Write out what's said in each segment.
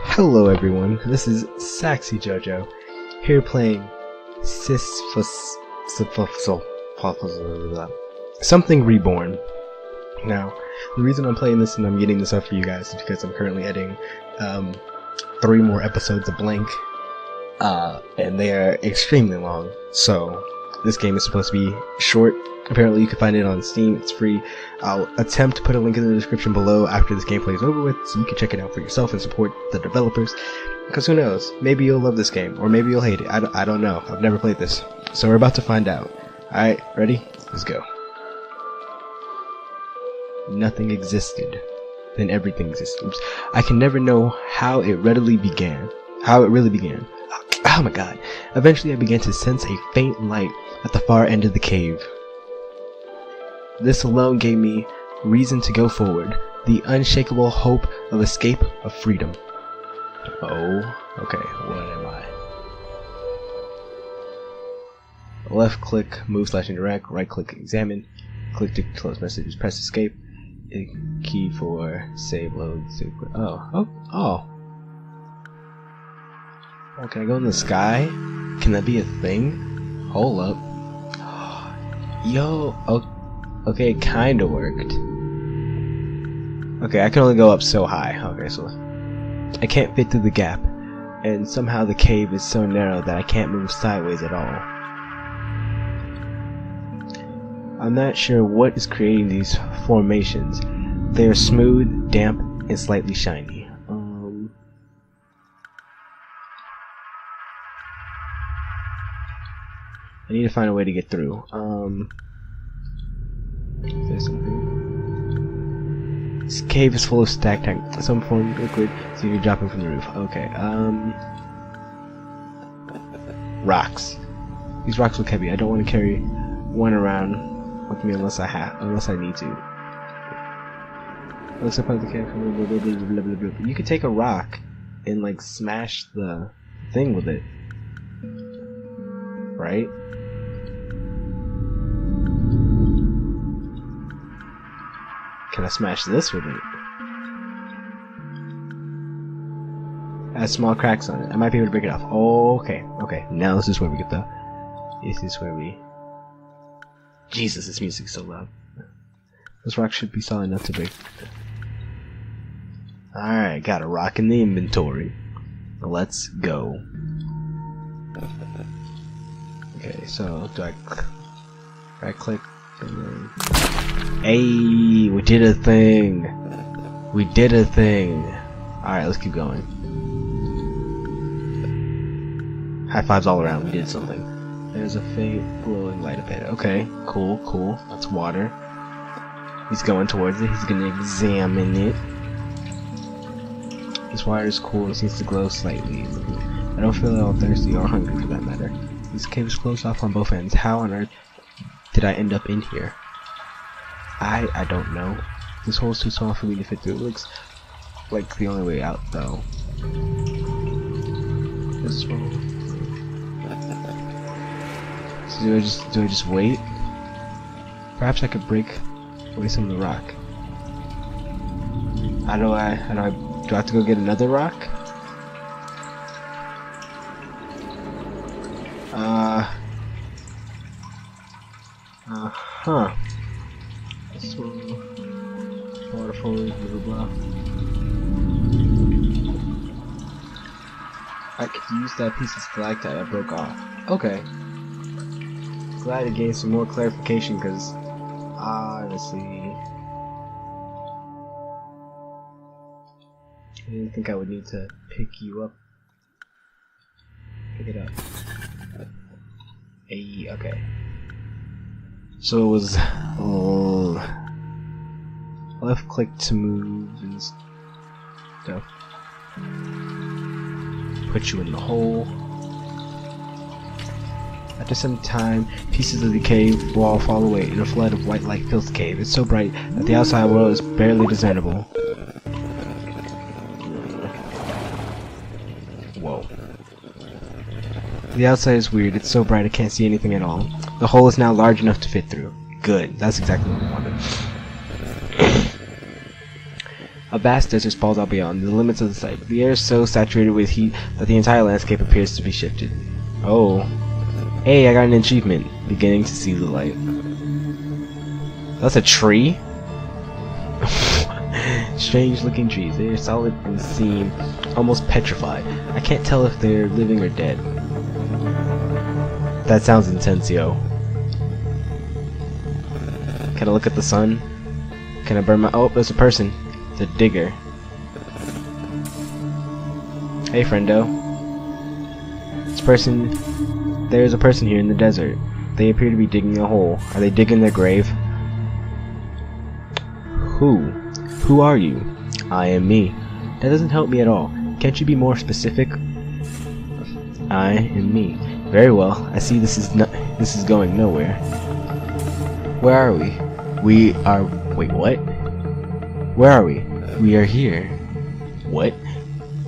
Hello everyone, this is Saxy Jojo, here playing Sisyphus, something Reborn. Now, the reason I'm playing this and I'm getting this up for you guys is because I'm currently editing 3 more episodes of Blank, and they are extremely long, so this game is supposed to be short. Apparently you can find it on Steam, it's free. I'll attempt to put a link in the description below after this gameplay is over with, so you can check it out for yourself and support the developers, because who knows, maybe you'll love this game, or maybe you'll hate it. I don't know, I've never played this, so we're about to find out. Alright, ready? Let's go. Nothing existed, then everything existed. Oops. I can never know how it really began. Oh my god. Eventually I began to sense a faint light at the far end of the cave. This alone gave me reason to go forward, the unshakable hope of escape, of freedom. Oh, okay, what am I? Left click, move / interact, right click, examine, click to close messages, press escape, key for save, load, save, oh. Oh, can I go in the sky? Can that be a thing? Hold up. Yo, okay, it kinda worked. Okay, I can only go up so high. Okay, so I can't fit through the gap, and somehow the cave is so narrow that I can't move sideways at all. I'm not sure what is creating these formations. They are smooth, damp, and slightly shiny. I need to find a way to get through. Is there something? This cave is full of stalactite, some form of liquid, so you're dropping from the roof. Okay, rocks. These rocks look heavy. I don't want to carry one around with me unless I need to. Looks like the cave. You could take a rock and like smash the thing with it, right? Can I smash this with it? It has small cracks on it. I might be able to break it off. Oh, okay. Now this is where we get the... Jesus, this music's so loud. This rock should be solid enough to break. Alright, got a rock in the inventory. Let's go. Okay, so do I right click and then... Hey, we did a thing. Alright, let's keep going. High fives all around, we did something. There's a faint glowing light up ahead. Okay, cool. That's water. He's going towards it, he's gonna examine it. This water is cool, it seems to glow slightly. I don't feel at all thirsty or hungry for that matter. This cave is closed off on both ends. How on earth did I end up in here? I don't know. This hole's too small for me to fit through. It looks like the only way out, though. This one. So do I just wait? Perhaps I could break away some of the rock. Do I have to go get another rock? This one, waterfall, blah blah blah. I could use that piece of stalactite I broke off. Okay. Glad to gain some more clarification, because honestly, I didn't think I would need to pick you up. Pick it up. Hey, okay. So it was left click to move and stuff. Put you in the hole. After some time, pieces of the cave wall fall away and a flood of white light fills the cave. It's so bright that the outside world is barely discernible. Whoa. The outside is weird. It's so bright I can't see anything at all. The hole is now large enough to fit through. Good. That's exactly what I wanted. A vast desert sprawls out beyond the limits of the sight, but the air is so saturated with heat that the entire landscape appears to be shifted. Oh. Hey, I got an achievement. Beginning to see the light. That's a tree? Strange looking trees. They are solid and seem almost petrified. I can't tell if they're living or dead. That sounds intense, yo. Can I look at the sun? Can I burn my... Oh, there's a person. It's a digger. Hey, friendo. There's a person here in the desert. They appear to be digging a hole. Are they digging their grave? Who are you? I am me. That doesn't help me at all. Can't you be more specific? I am me. Very well. I see this is going nowhere. Where are we? Wait, what? Where are we? We are here. What?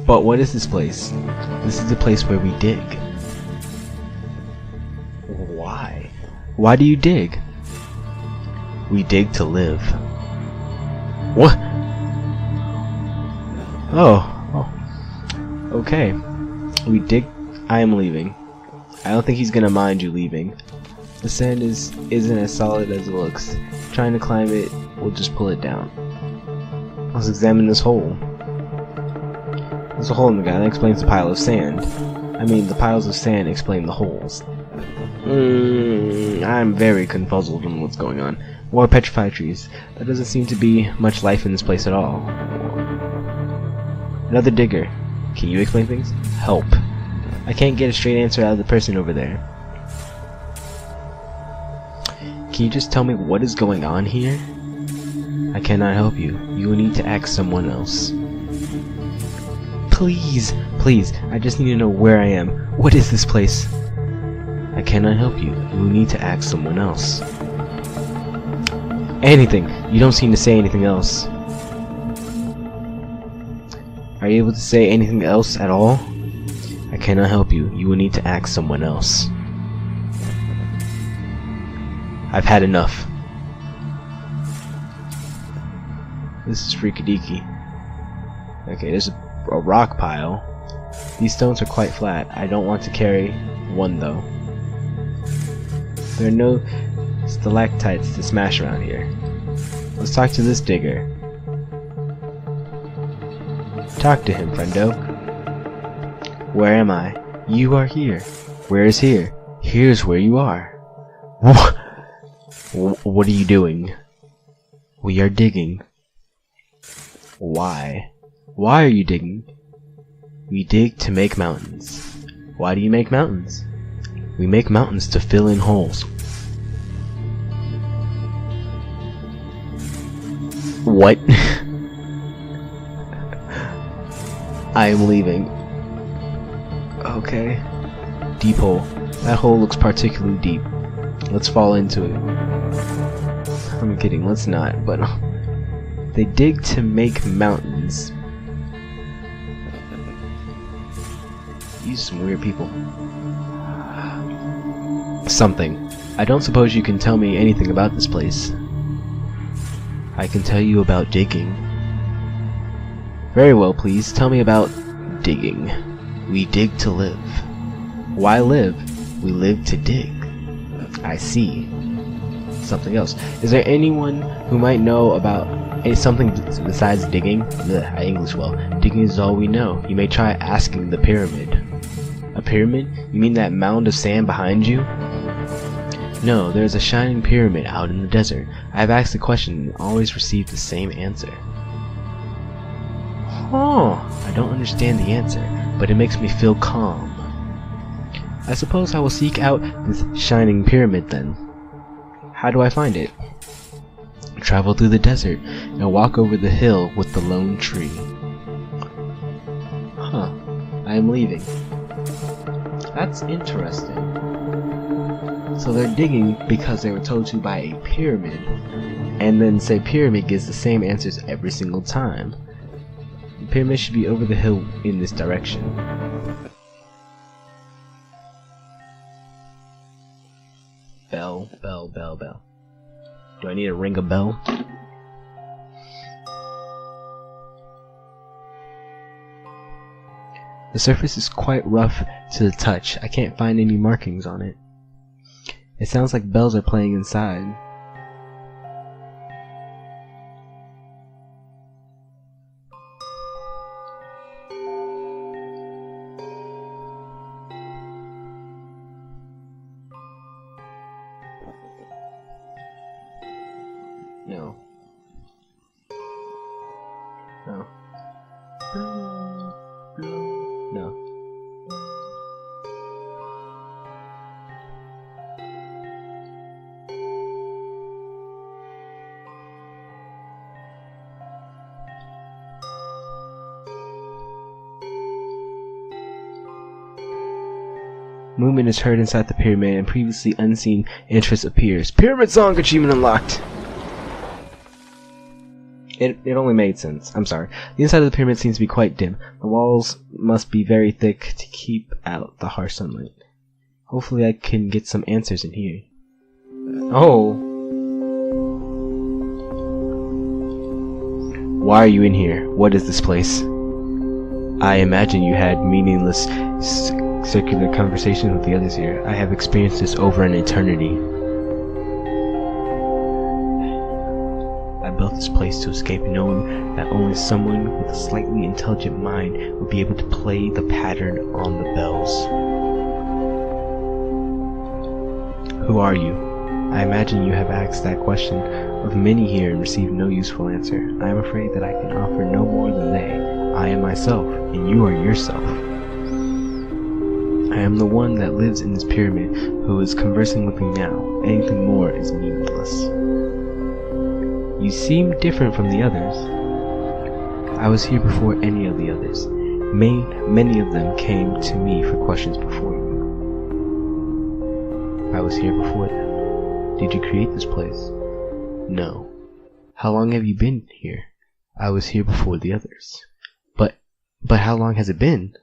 But what is this place? This is the place where we dig. Why? Why do you dig? We dig to live. What? Oh. Okay. We dig. I am leaving. I don't think he's gonna mind you leaving. The sand isn't as solid as it looks. Trying to climb it will just pull it down. Let's examine this hole. There's a hole in the ground that explains the pile of sand. I mean, the piles of sand explain the holes. I'm very confuzzled on what's going on. More petrified trees. There doesn't seem to be much life in this place at all. Another digger. Can you explain things? Help. I can't get a straight answer out of the person over there. Can you just tell me what is going on here? I cannot help you. You will need to ask someone else. Please, I just need to know where I am. What is this place? I cannot help you. You will need to ask someone else. Anything. You don't seem to say anything else. Are you able to say anything else at all? I cannot help you. You will need to ask someone else. I've had enough. This is freakadiki. Okay, there's a rock pile. These stones are quite flat. I don't want to carry one though. There are no stalactites to smash around here. Let's talk to this digger. Talk to him, friendo. Where am I? You are here. Where is here? Here's where you are. What are you doing? We are digging. Why? Why are you digging? We dig to make mountains. Why do you make mountains? We make mountains to fill in holes. What? I am leaving. Okay. Deep hole. That hole looks particularly deep. Let's fall into it. I'm kidding, let's not, but they dig to make mountains. These some weird people. Something. I don't suppose you can tell me anything about this place. I can tell you about digging. Very well, please. Tell me about digging. We dig to live. Why live? We live to dig. I see. Something else. Is there anyone who might know about something besides digging? Ugh, I English well. Digging is all we know. You may try asking the pyramid. A pyramid? You mean that mound of sand behind you? No, there is a shining pyramid out in the desert. I have asked the question and always received the same answer. I don't understand the answer, but it makes me feel calm. I suppose I will seek out this shining pyramid then. How do I find it? Travel through the desert and walk over the hill with the lone tree. I am leaving. That's interesting. So they're digging because they were told to by a pyramid, and then say pyramid gives the same answers every single time. The pyramid should be over the hill in this direction. Bell, bell, bell, bell. Do I need to ring a bell? The surface is quite rough to the touch. I can't find any markings on it. It sounds like bells are playing inside. No. No. No. Movement is heard inside the pyramid and previously unseen interest appears. Pyramid song achievement unlocked! It only made sense. I'm sorry. The inside of the pyramid seems to be quite dim. The walls must be very thick to keep out the harsh sunlight. Hopefully I can get some answers in here. Oh! Why are you in here? What is this place? I imagine you had meaningless circular conversations with the others here. I have experienced this over an eternity. I built this place to escape, knowing that only someone with a slightly intelligent mind would be able to play the pattern on the bells. Who are you? I imagine you have asked that question of many here and received no useful answer. I am afraid that I can offer no more than they. I am myself, and you are yourself. I am the one that lives in this pyramid who is conversing with me now. Anything more is meaningless. You seem different from the others. I was here before any of the others. Many of them came to me for questions before you. I was here before them. Did you create this place? No. How long have you been here? I was here before the others. But how long has it been?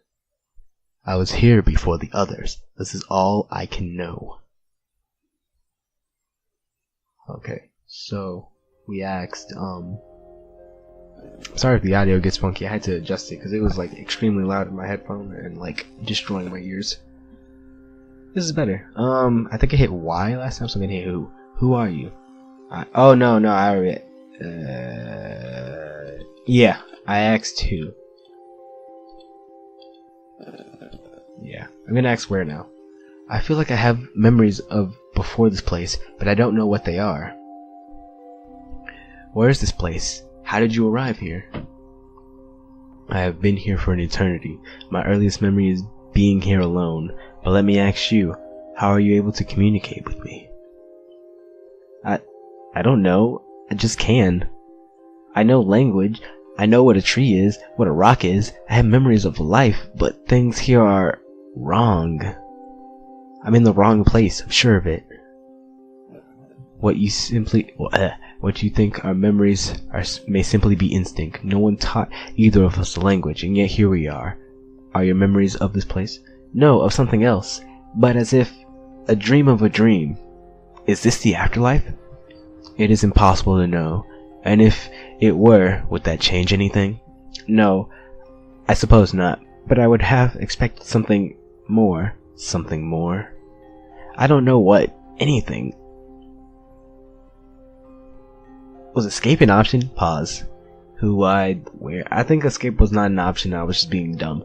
I was here before the others. This is all I can know. Okay, so we asked, sorry if the audio gets funky. I had to adjust it because it was like extremely loud in my headphone and like destroying my ears. This is better. I think I hit Y last time, so I'm gonna hit who. Who are you? Oh no, I already. Yeah, I asked who. Yeah, I'm gonna ask where now. I feel like I have memories of before this place, but I don't know what they are. Where is this place? How did you arrive here? I have been here for an eternity. My earliest memory is being here alone. But let me ask you, how are you able to communicate with me? I don't know. I just can. I know language. I know what a tree is, what a rock is. I have memories of life, but things here are wrong. I'm in the wrong place, I'm sure of it. What you think are memories may simply be instinct. No one taught either of us the language, and yet here we are. Are your memories of this place? No, of something else, but as if a dream of a dream. Is this the afterlife? It is impossible to know, and if it were, would that change anything? No, I suppose not, but I would have expected something more. Something more? I don't know what. Anything. Was escape an option? Pause. Who, why, where? I think escape was not an option, I was just being dumb.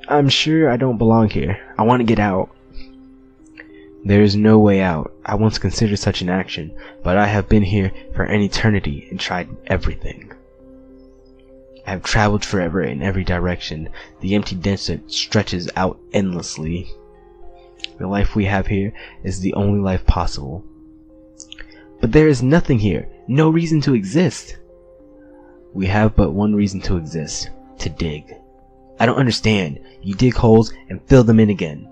I'm sure I don't belong here. I want to get out. There is no way out. I once considered such an action, but I have been here for an eternity and tried everything. I have traveled forever in every direction. The empty desert stretches out endlessly. The life we have here is the only life possible. But there is nothing here. No reason to exist. We have but one reason to exist. To dig. I don't understand. You dig holes and fill them in again.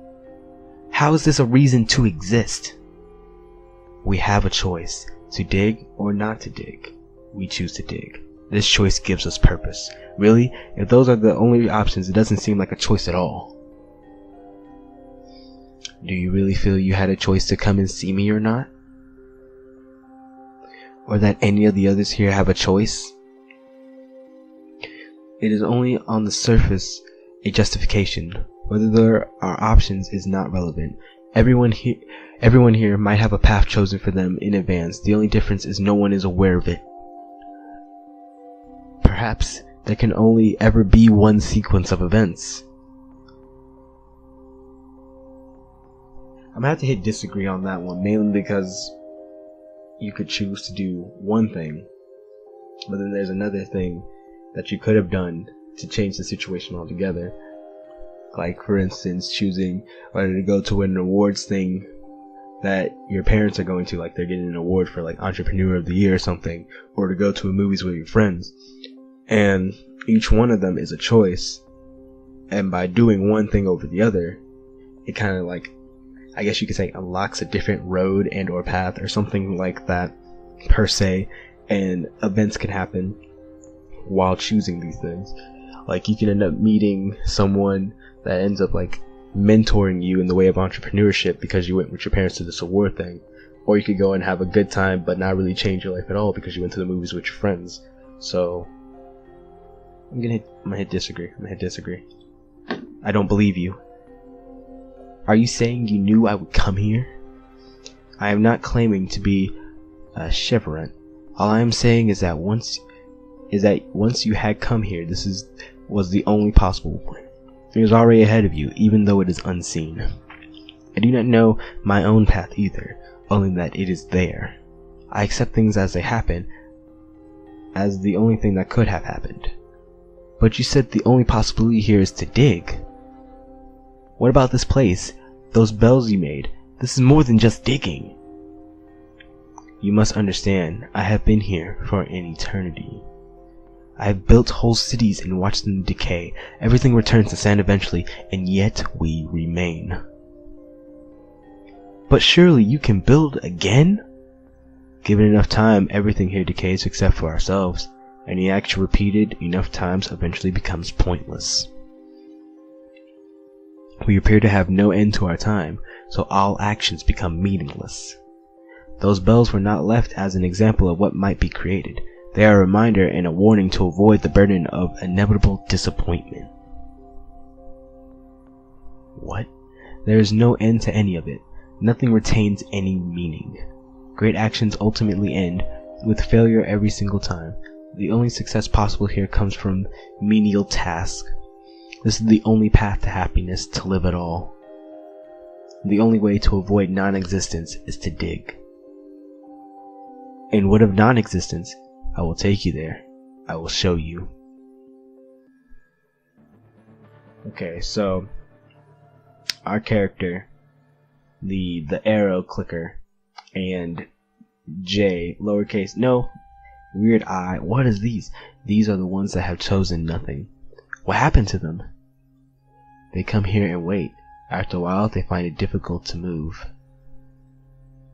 How is this a reason to exist? We have a choice. To dig or not to dig. We choose to dig. This choice gives us purpose. Really? If those are the only options, it doesn't seem like a choice at all. Do you really feel you had a choice to come and see me or not? Or that any of the others here have a choice? It is only on the surface a justification. Whether there are options is not relevant. Everyone here might have a path chosen for them in advance. The only difference is no one is aware of it. Perhaps there can only ever be one sequence of events. I'm gonna have to hit disagree on that one, mainly because you could choose to do one thing, but then there's another thing that you could have done to change the situation altogether. Like, for instance, choosing whether to go to an awards thing that your parents are going to, like they're getting an award for like Entrepreneur of the Year or something, or to go to a movies with your friends. And each one of them is a choice. And by doing one thing over the other, it kind of like, I guess you could say, unlocks a different road and or path or something like that per se. And events can happen while choosing these things. Like, you can end up meeting someone that ends up like mentoring you in the way of entrepreneurship because you went with your parents to this award thing. Or you could go and have a good time but not really change your life at all because you went to the movies with your friends. So I'm gonna hit disagree. I don't believe you. Are you saying you knew I would come here? I am not claiming to be a chevron. All I am saying is that once you had come here, this was the only possible one. It was already ahead of you, even though it is unseen. I do not know my own path either, only that it is there. I accept things as they happen, as the only thing that could have happened. But you said the only possibility here is to dig. What about this place? Those bells you made? This is more than just digging. You must understand, I have been here for an eternity. I have built whole cities and watched them decay. Everything returns to sand eventually, and yet we remain. But surely you can build again? Given enough time, everything here decays except for ourselves. Any action repeated enough times eventually becomes pointless. We appear to have no end to our time, so all actions become meaningless. Those bells were not left as an example of what might be created. They are a reminder and a warning to avoid the burden of inevitable disappointment. What? There is no end to any of it. Nothing retains any meaning. Great actions ultimately end with failure every single time. The only success possible here comes from menial tasks. This is the only path to happiness, to live at all. The only way to avoid non-existence is to dig. And what of non-existence? I will take you there. I will show you. Okay, so our character, the arrow clicker, and J, lowercase, no, weird I, what is these? These are the ones that have chosen nothing. What happened to them? They come here and wait. After a while, they find it difficult to move.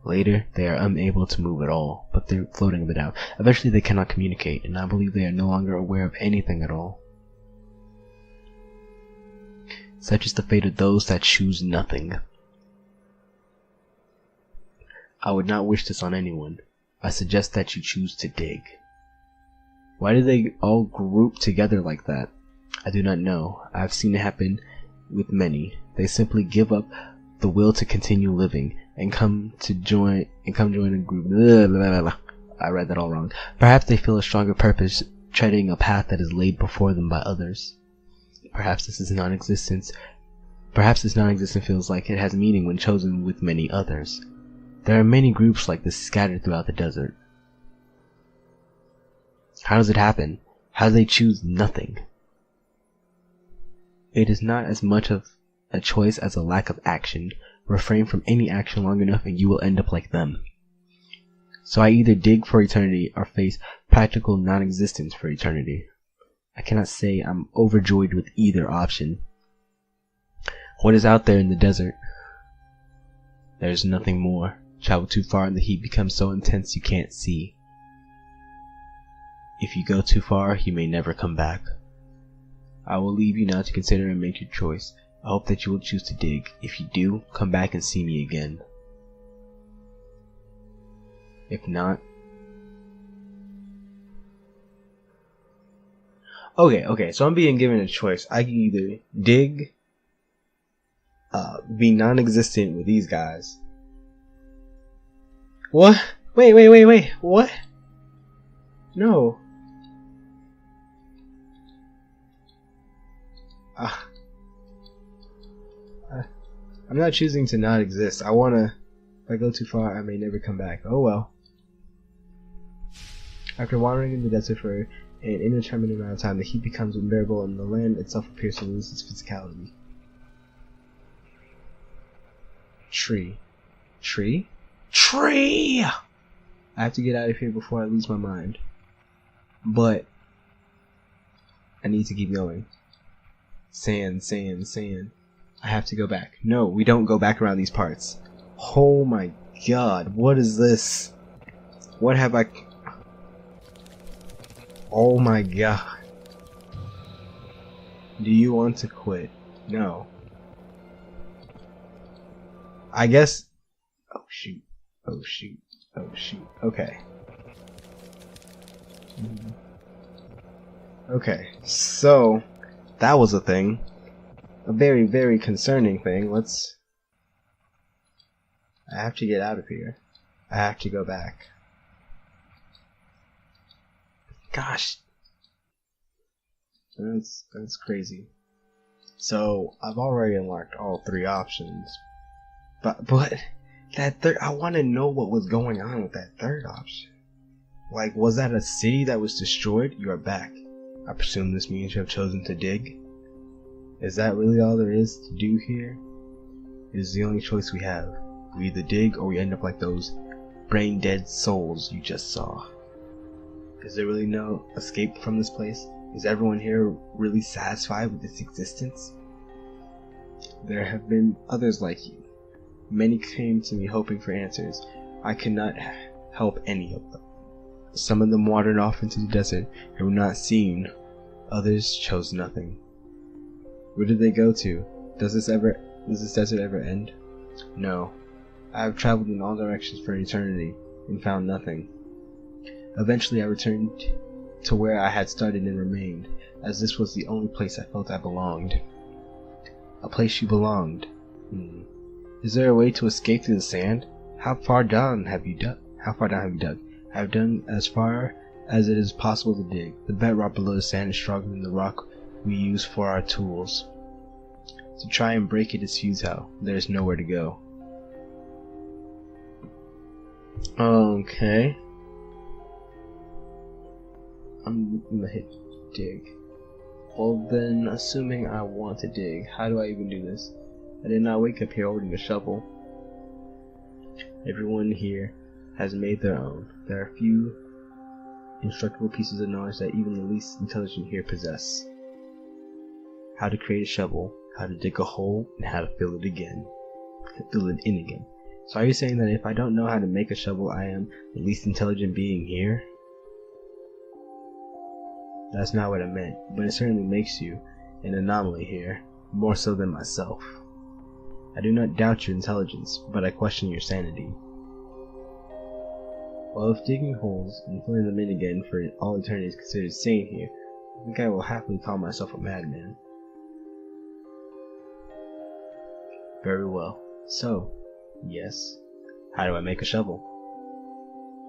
Later, they are unable to move at all, but they're floating a bit out. Eventually, they cannot communicate, and I believe they are no longer aware of anything at all. Such is the fate of those that choose nothing. I would not wish this on anyone. I suggest that you choose to dig. Why do they all group together like that? I do not know. I have seen it happen with many. They simply give up the will to continue living and come join a group. Blah, blah, blah. I read that all wrong. Perhaps they feel a stronger purpose treading a path that is laid before them by others. Perhaps this non-existence feels like it has meaning when chosen with many others. There are many groups like this scattered throughout the desert. How does it happen? How do they choose nothing? It is not as much of a choice as a lack of action. Refrain from any action long enough and you will end up like them. So I either dig for eternity or face practical non-existence for eternity. I cannot say I'm overjoyed with either option. What is out there in the desert? There is nothing more. Travel too far and the heat becomes so intense you can't see. If you go too far, you may never come back. I will leave you now to consider and make your choice. I hope that you will choose to dig. If you do, come back and see me again. If not... Okay, so I'm being given a choice. I can either dig, be non-existent with these guys. What? Wait. What? No. I'm not choosing to not exist. I wanna... If I go too far, I may never come back. Oh well. After wandering in the desert for an indeterminate amount of time, the heat becomes unbearable and the land itself appears to lose its physicality. Tree. I have to get out of here before I lose my mind. But I need to keep going. Sand. I have to go back. No, we don't go back around these parts. Oh my god, what is this? What have I... Oh my god. Do you want to quit? No. I guess... Oh shoot. Okay. Okay, so... That was a thing. A very, very concerning thing. I have to get out of here. I have to go back. Gosh. That's crazy. So, I've already unlocked all 3 options. But that third, I want to know what was going on with that third option. Like, was that a city that was destroyed? You are back. I presume this means you have chosen to dig? Is that really all there is to do here? It is the only choice we have. We either dig or we end up like those brain-dead souls you just saw. Is there really no escape from this place? Is everyone here really satisfied with its existence? There have been others like you. Many came to me hoping for answers. I could not help any of them. Some of them wandered off into the desert and were not seen. Others chose nothing. Where did they go to? Does this desert ever end? No. I have traveled in all directions for eternity and found nothing. Eventually I returned to where I had started and remained, as this was the only place I felt I belonged. A place you belonged. Is there a way to escape through the sand? How far down have you dug? I have done as far as it is possible to dig. The bedrock below the sand is stronger than the rock we use for our tools. To try and break it is futile. There is nowhere to go. Okay. I'm gonna hit dig. Well then, assuming I want to dig, how do I even do this? I did not wake up here holding a shovel. Everyone here has made their own. There are few instructable pieces of knowledge that even the least intelligent here possess. How to create a shovel, how to dig a hole, and how to fill it in again. So are you saying that if I don't know how to make a shovel, I am the least intelligent being here? That's not what I meant, but it certainly makes you an anomaly here, more so than myself. I do not doubt your intelligence, but I question your sanity. Well, if digging holes and filling them in again for all eternity is considered sane here, I think I will happily call myself a madman. Very well. So, yes, how do I make a shovel?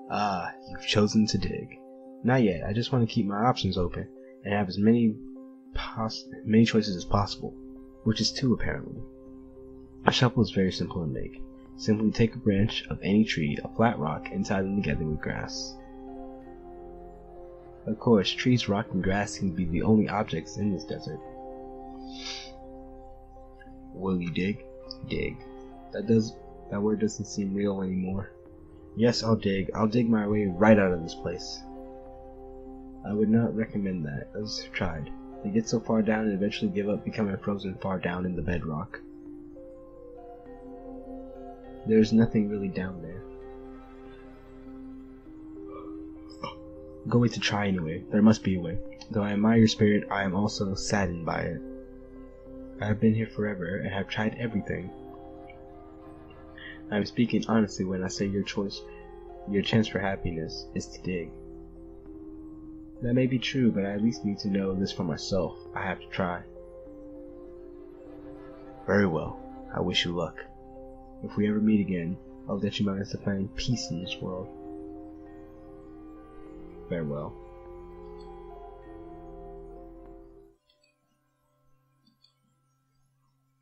Ah, you've chosen to dig. Not yet, I just want to keep my options open, and have as many choices as possible, which is 2 apparently. A shovel is very simple to make. Simply take a branch of any tree, a flat rock, and tie them together with grass. Of course, trees, rock, and grass can be the only objects in this desert. Will you dig? Dig. That word doesn't seem real anymore. Yes, I'll dig. I'll dig my way right out of this place. I would not recommend that. Others have tried. They get so far down and eventually give up, becoming frozen far down in the bedrock. There's nothing really down there. Go wait to try anyway. There must be a way. Though I admire your spirit, I am also saddened by it. I have been here forever and have tried everything. I am speaking honestly when I say your chance for happiness is to dig. That may be true, but I at least need to know this for myself. I have to try. Very well. I wish you luck. If we ever meet again, I'll let you manage to find peace in this world. Farewell.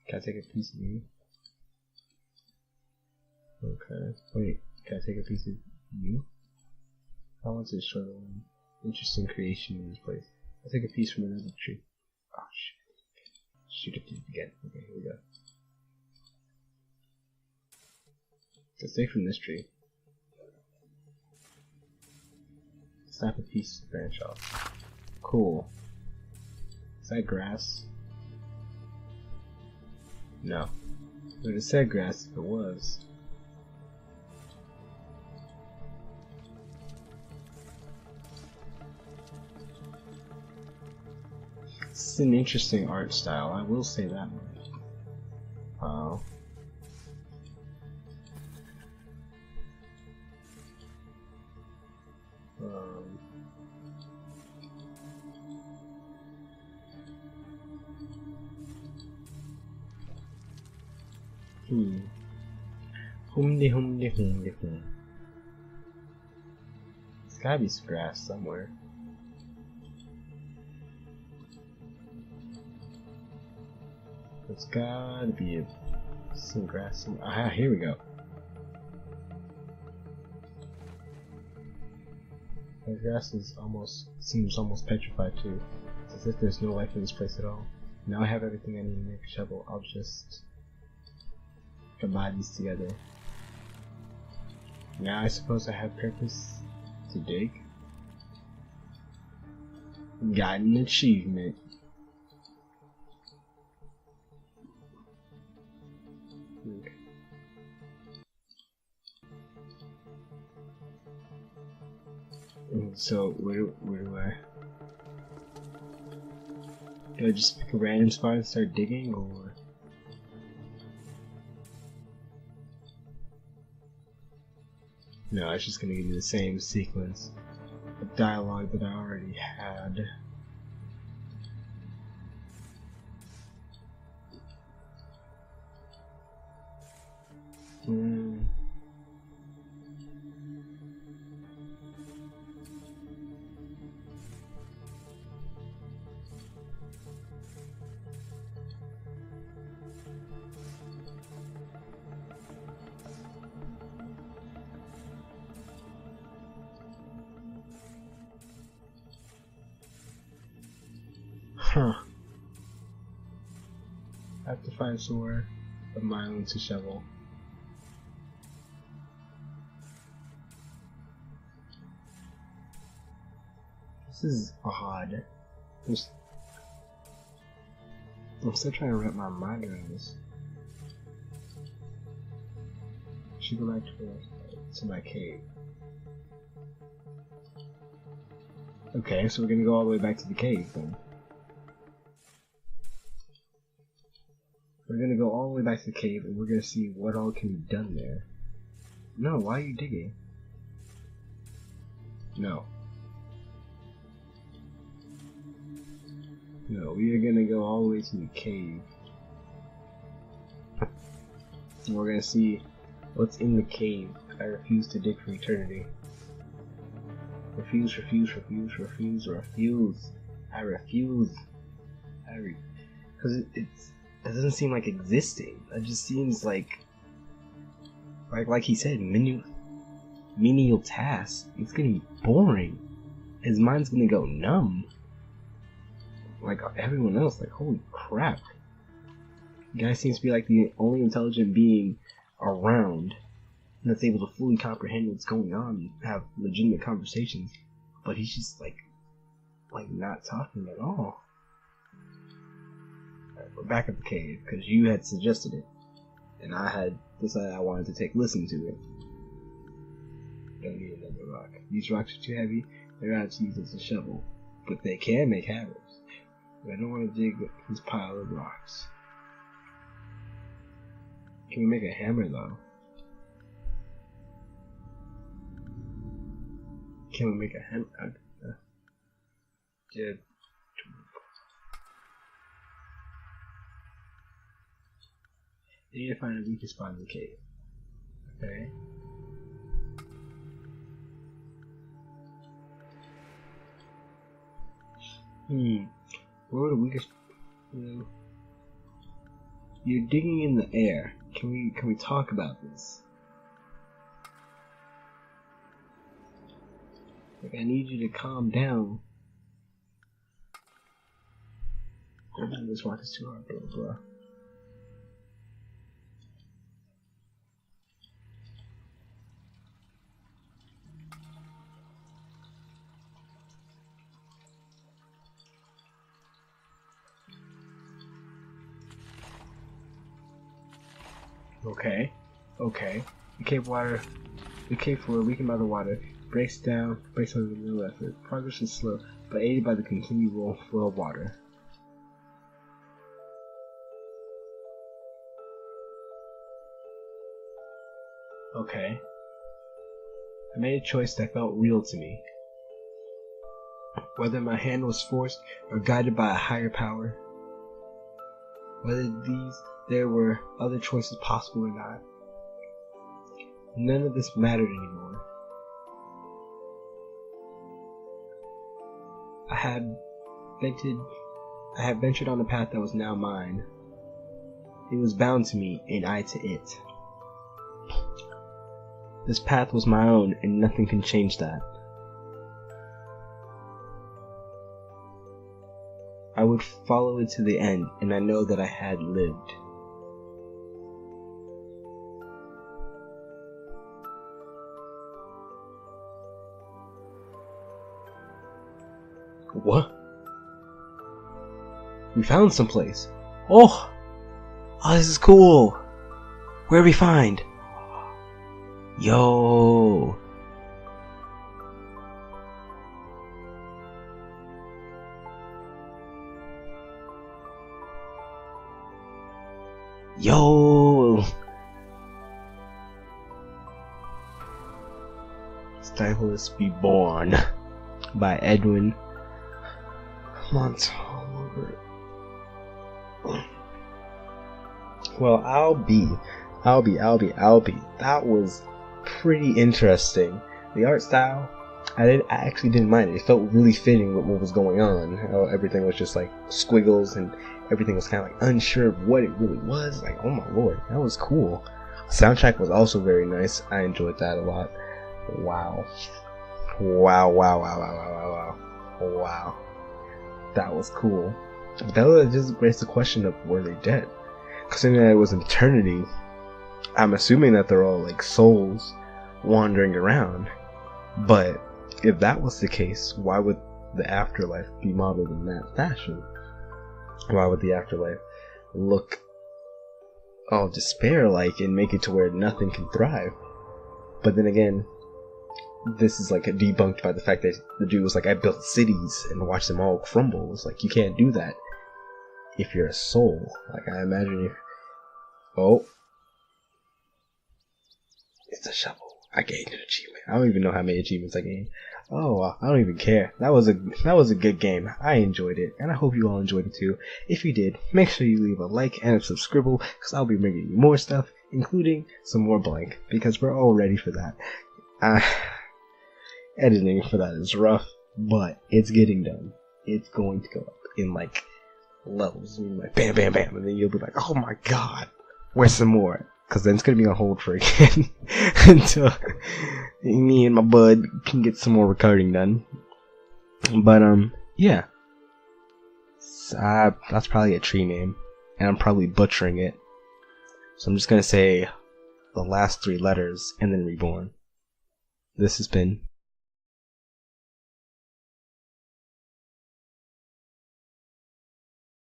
Can I take a piece of you? Okay. Wait, can I take a piece of you? I want to show an interesting creation in this place. I'll take a piece from another tree. Oh shit. Shoot it again. Okay, here we go. Let's take from this tree. Snap a piece of branch off. Cool. Is that grass? No. But it said grass if it was. This is an interesting art style, I will say that much. Wow. Humdy. There's gotta be some grass somewhere. There's gotta be some grass somewhere. Ah, here we go. The grass is seems almost petrified too. It's as if there's no life in this place at all. Now I have everything I need to make a shovel. I'll just combine these together. Now I suppose I have purpose to dig. Got an achievement. Okay. So where do I just pick a random spot and start digging, or no, it's just gonna give me the same sequence of dialogue that I already had. Huh. I have to find somewhere of my own to shovel. This is odd. I'm still trying to wrap my mind around this. I should go back to my cave. Okay, so we're gonna go all the way back to the cave then. We're gonna go all the way back to the cave and we're gonna see what all can be done there. No, why are you digging? No. No, we are gonna go all the way to the cave. And we're gonna see what's in the cave. I refuse to dig for eternity. Refuse. I refuse. Because it doesn't seem like existing. It just seems like he said, menial tasks. It's gonna be boring. His mind's gonna go numb. Like everyone else, like holy crap. The guy seems to be like the only intelligent being around that's able to fully comprehend what's going on and have legitimate conversations. But he's just like not talking at all. Alright, we're back at the cave, because you had suggested it. And I had decided I wanted to listen to it. Don't need another rock. These rocks are too heavy, they're not to use as a shovel. But they can make hammers. But I don't want to dig this pile of rocks. Can we make a hammer though? Can we make a hammer? Dude. You need to find a weakest spot in the cave. Okay. Where would the weakest? You're digging in the air. Can we talk about this? Like, I need you to calm down. This rock is too hard, blah blah. Okay. The cave floor, weakened by the water, breaks under the little effort. Progress is slow, but aided by the continual flow of water. Okay. I made a choice that felt real to me. Whether my hand was forced or guided by a higher power, whether there were other choices possible or not, none of this mattered anymore. I had ventured on a path that was now mine. It was bound to me, and I to it. This path was my own, and nothing can change that. I would follow it to the end, and I know that I had lived. What? We found someplace. Oh, this is cool. Where'd we find? Yo. Sisyphus Reborn by Edwin Montalvo. Well, I'll be. That was pretty interesting. The art style, I actually didn't mind it. It felt really fitting with what was going on. How everything was just like squiggles and everything was kind of like unsure of what it really was. Like, oh my lord, that was cool. The soundtrack was also very nice. I enjoyed that a lot. Wow. That was cool. But that just raises the question of, were they dead? Considering that it was an eternity, I'm assuming that they're all like souls wandering around. But if that was the case, why would the afterlife be modeled in that fashion? Why would the afterlife look all despair-like and make it to where nothing can thrive? But then again, this is like debunked by the fact that the dude was like, I built cities and watched them all crumble. It's like, you can't do that if you're a soul. Like, I imagine if... Oh. It's a shovel. I gained an achievement. I don't even know how many achievements I gained. Oh, I don't even care. That was a good game. I enjoyed it, and I hope you all enjoyed it too. If you did, make sure you leave a like and a subscribe, because I'll be bringing you more stuff, including some more blank, because we're all ready for that. Editing for that is rough, but it's getting done. It's going to go up in like levels. Like bam, bam, bam, and then you'll be like, oh my god, where's some more? Because then it's going to be on hold for again until me and my bud can get some more recording done. But, yeah. So, that's probably a tree name. And I'm probably butchering it. So I'm just going to say the last 3 letters and then Reborn. This has been